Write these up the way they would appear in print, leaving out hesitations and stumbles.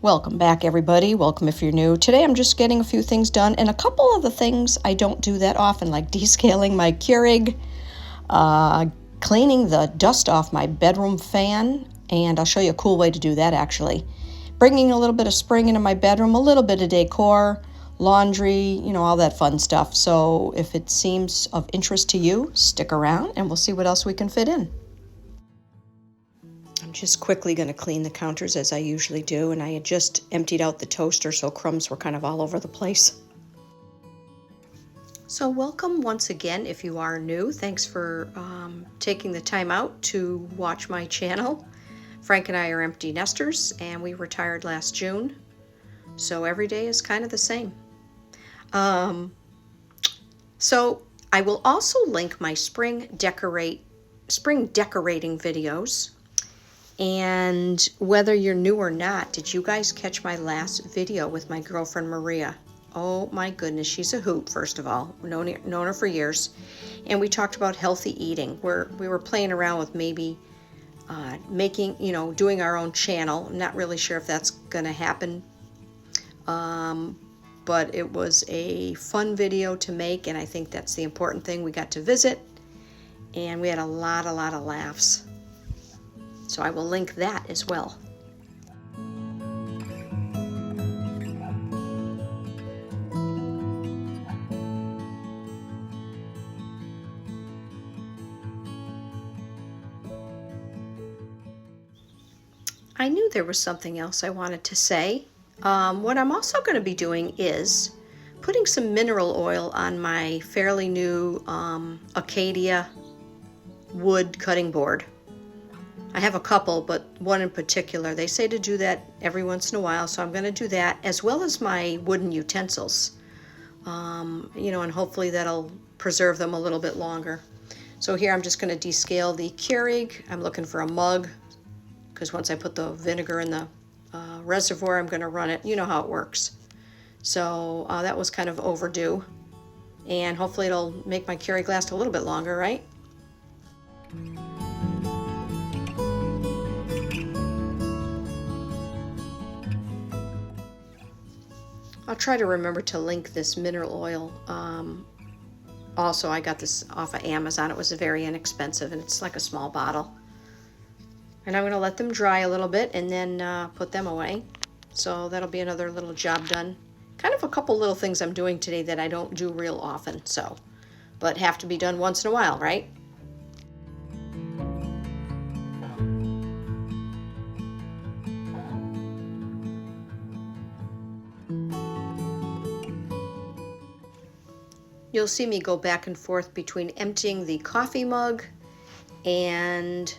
Welcome back, everybody. Welcome if you're new. Today I'm just getting a few things done, and a couple of the things I don't do that often, like descaling my Keurig, cleaning the dust off my bedroom fan, and I'll show you a cool way to do that actually. Bringing a little bit of spring into my bedroom, a little bit of decor, laundry, all that fun stuff. So if it seems of interest to you, stick around and we'll see what else we can fit in. I'm just quickly going to clean the counters as I usually do, and I had just emptied out the toaster, so crumbs were kind of all over the place. So welcome once again if you are new. Thanks for taking the time out to watch my channel. Frank and I are empty nesters, and we retired last June, so every day is kind of the same. So I will also link my spring decorating videos. And whether you're new or not, did you guys catch my last video with my girlfriend Maria? Oh my goodness, she's a hoot, first of all. Known her for years. And we talked about healthy eating. We were playing around with maybe doing our own channel. I'm not really sure if that's going to happen. But it was a fun video to make, and I think that's the important thing. We got to visit, and we had a lot of laughs. So I will link that as well. I knew there was something else I wanted to say. What I'm also going to be doing is putting some mineral oil on my fairly new Acadia wood cutting board. I have a couple, but one in particular. They say to do that every once in a while, so I'm going to do that, as well as my wooden utensils. And hopefully that'll preserve them a little bit longer. So here I'm just going to descale the Keurig. I'm looking for a mug, because once I put the vinegar in the reservoir, I'm going to run it. You know how it works. So that was kind of overdue. And hopefully it'll make my Keurig last a little bit longer, right? I'll try to remember to link this mineral oil. Also, I got this off of Amazon. It was very inexpensive, and it's like a small bottle. And I'm going to let them dry a little bit and then put them away. So that'll be another little job done. Kind of a couple little things I'm doing today that I don't do real often, but have to be done once in a while, right? You'll see me go back and forth between emptying the coffee mug and,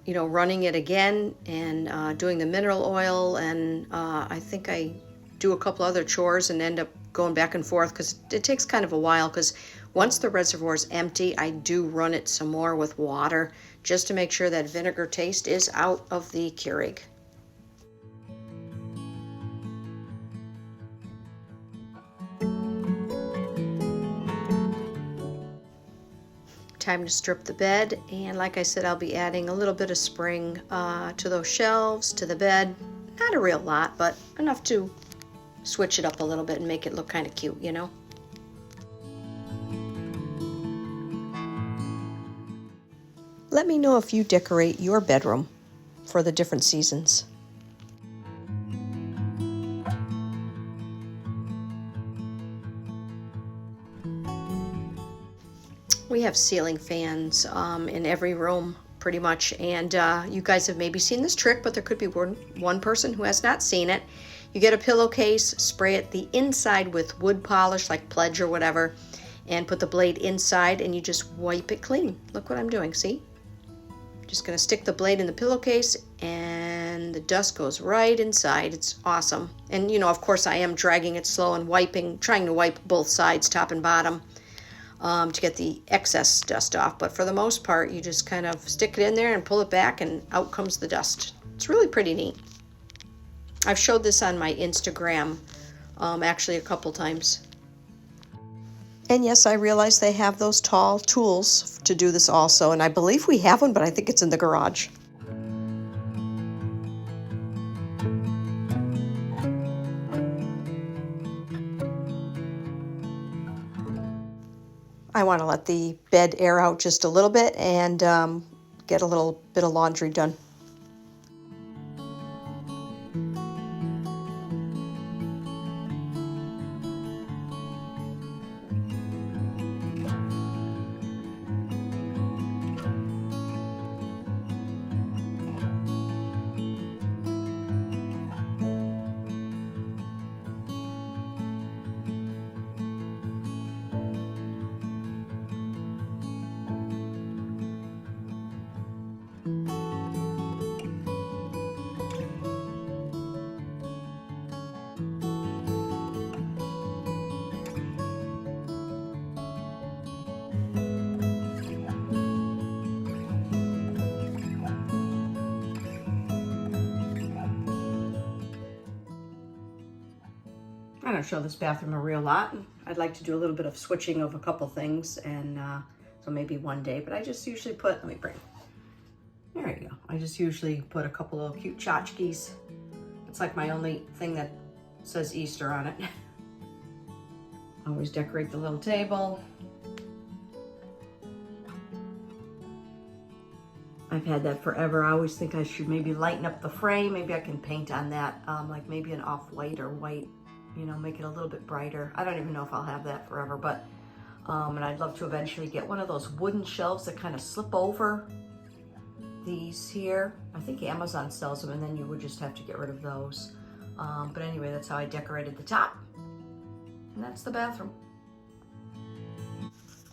running it again and doing the mineral oil. And I think I do a couple other chores and end up going back and forth because it takes kind of a while, because once the reservoir is empty, I do run it some more with water just to make sure that vinegar taste is out of the Keurig. Time to strip the bed, and like I said, I'll be adding a little bit of spring to those shelves, to the bed. Not a real lot, but enough to switch it up a little bit and make it look kind of cute, Let me know if you decorate your bedroom for the different seasons. We have ceiling fans in every room pretty much, and you guys have maybe seen this trick, but there could be one person who has not seen it. You get a pillowcase, spray it the inside with wood polish like Pledge or whatever, and put the blade inside, and you just wipe it clean. Look what I'm doing, see? Just going to stick the blade in the pillowcase, and the dust goes right inside. It's awesome. And of course I am dragging it slow and trying to wipe both sides, top and bottom, to get the excess dust off. But for the most part, you just kind of stick it in there and pull it back, and out comes the dust. It's really pretty neat. I've showed this on my Instagram actually a couple times. And yes, I realize they have those tall tools to do this also, and I believe we have one, but I think it's in the garage. I want to let the bed air out just a little bit and get a little bit of laundry done. I don't show this bathroom a real lot. I'd like to do a little bit of switching of a couple things, and so maybe one day, but I just usually put, let me bring, there you go. I just usually put a couple of cute tchotchkes. It's like my only thing that says Easter on it. Always decorate the little table. I've had that forever. I always think I should maybe lighten up the frame. Maybe I can paint on that, like maybe an off-white or white, you know, make it a little bit brighter. I don't even know if I'll have that forever, but, and I'd love to eventually get one of those wooden shelves that kind of slip over these here. I think Amazon sells them, and then you would just have to get rid of those. But anyway, that's how I decorated the top. And that's the bathroom.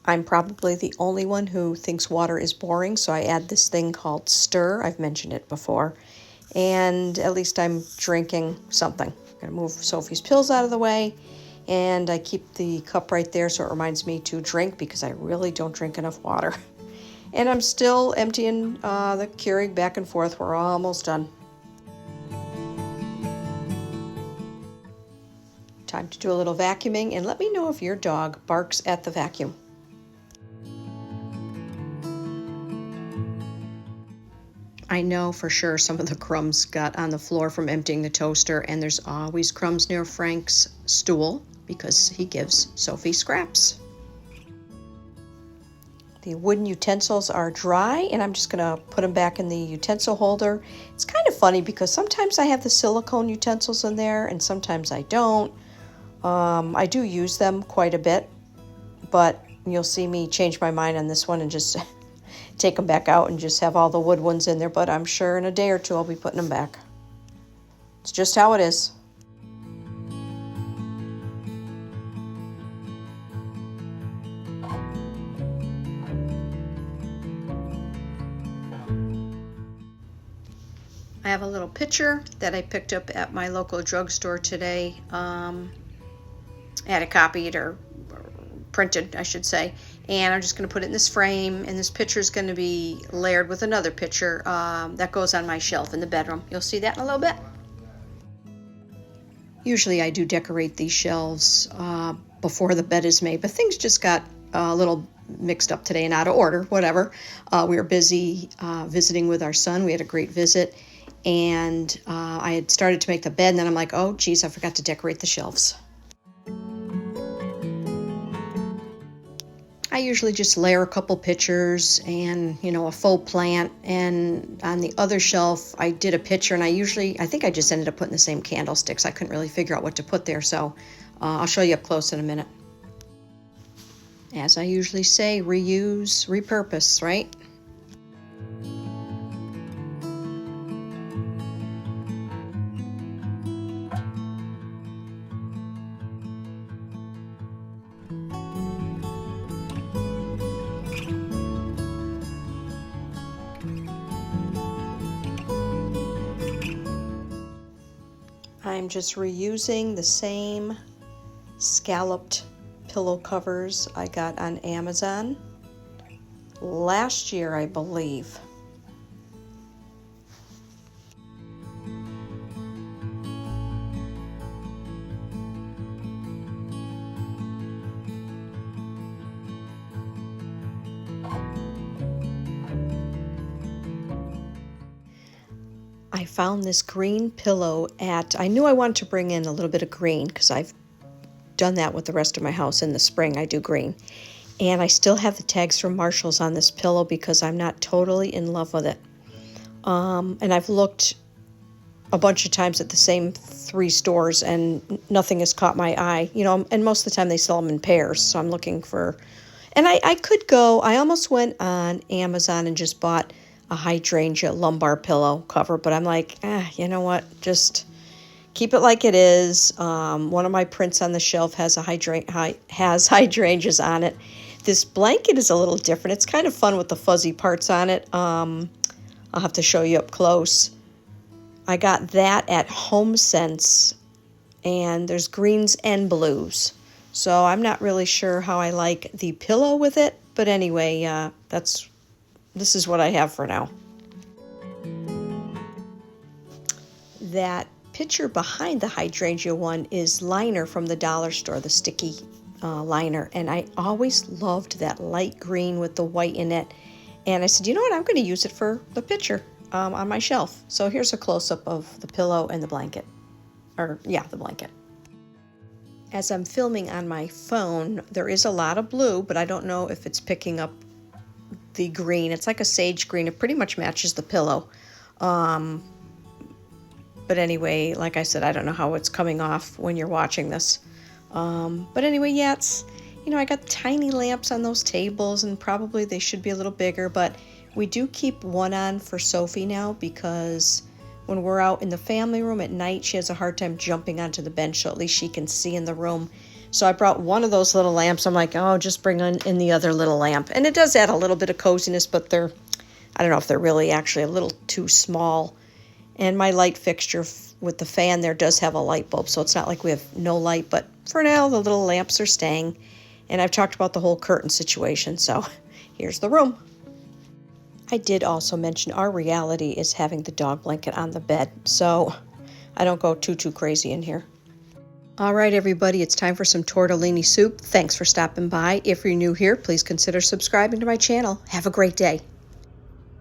I'm probably the only one who thinks water is boring, so I add this thing called Stir. I've mentioned it before. And at least I'm drinking something. I'm gonna move Sophie's pills out of the way, and I keep the cup right there so it reminds me to drink, because I really don't drink enough water. And I'm still emptying the Keurig back and forth. We're almost done. Time to do a little vacuuming, and let me know if your dog barks at the vacuum. I know for sure some of the crumbs got on the floor from emptying the toaster, and there's always crumbs near Frank's stool because he gives Sophie scraps. The wooden utensils are dry, and I'm just gonna put them back in the utensil holder. It's kind of funny because sometimes I have the silicone utensils in there and sometimes I don't. I do use them quite a bit, but you'll see me change my mind on this one and just take them back out and just have all the wood ones in there, but I'm sure in a day or two I'll be putting them back. It's just how it is. I have a little pitcher that I picked up at my local drugstore today. I had it copied or printed, I should say, and I'm just going to put it in this frame, and this pitcher is going to be layered with another pitcher that goes on my shelf in the bedroom. You'll see that in a little bit. Usually I do decorate these shelves before the bed is made, but things just got a little mixed up today and out of order, whatever. We were busy visiting with our son. We had a great visit, and I had started to make the bed, and then I'm like, oh geez, I forgot to decorate the shelves. I usually just layer a couple pictures and, you know, a faux plant, and on the other shelf I did a picture, and I think I just ended up putting the same candlesticks. I couldn't really figure out what to put there, so I'll show you up close in a minute. As I usually say, reuse, repurpose, right? I'm just reusing the same scalloped pillow covers I got on Amazon last year, I believe. I found this green pillow I knew I wanted to bring in a little bit of green because I've done that with the rest of my house in the spring. I do green. And I still have the tags from Marshall's on this pillow because I'm not totally in love with it. And I've looked a bunch of times at the same 3 stores and nothing has caught my eye. You know, and most of the time they sell them in pairs, so I'm looking for... And I could go, I almost went on Amazon and just bought a hydrangea lumbar pillow cover, but I'm like, you know what, just keep it like it is. One of my prints on the shelf has hydrangeas on it. This blanket is a little different. It's kind of fun with the fuzzy parts on it. I'll have to show you up close. I got that at Homesense, and there's greens and blues. So I'm not really sure how I like the pillow with it, but anyway, this is what I have for now. That picture behind the hydrangea one is liner from the dollar store, the sticky liner, and I always loved that light green with the white in it. And I said, you know what, I'm going to use it for the picture on my shelf. So here's a close-up of the pillow and the blanket. The blanket. As I'm filming on my phone, there is a lot of blue, but I don't know if it's picking up the green. It's like a sage green. It pretty much matches the pillow. But anyway, like I said, I don't know how it's coming off when you're watching this. But anyway, yeah, it's, you know, I got tiny lamps on those tables, and probably they should be a little bigger, but we do keep one on for Sophie now because when we're out in the family room at night, she has a hard time jumping onto the bench, so at least she can see in the room. So I brought one of those little lamps. I'm like, oh, just bring in the other little lamp. And it does add a little bit of coziness, but I don't know if they're really actually a little too small. And my light fixture with the fan there does have a light bulb, so it's not like we have no light. But for now, the little lamps are staying. And I've talked about the whole curtain situation, so here's the room. I did also mention our reality is having the dog blanket on the bed, so I don't go too crazy in here. All right, everybody, it's time for some tortellini soup. Thanks for stopping by. If you're new here, please consider subscribing to my channel. Have a great day.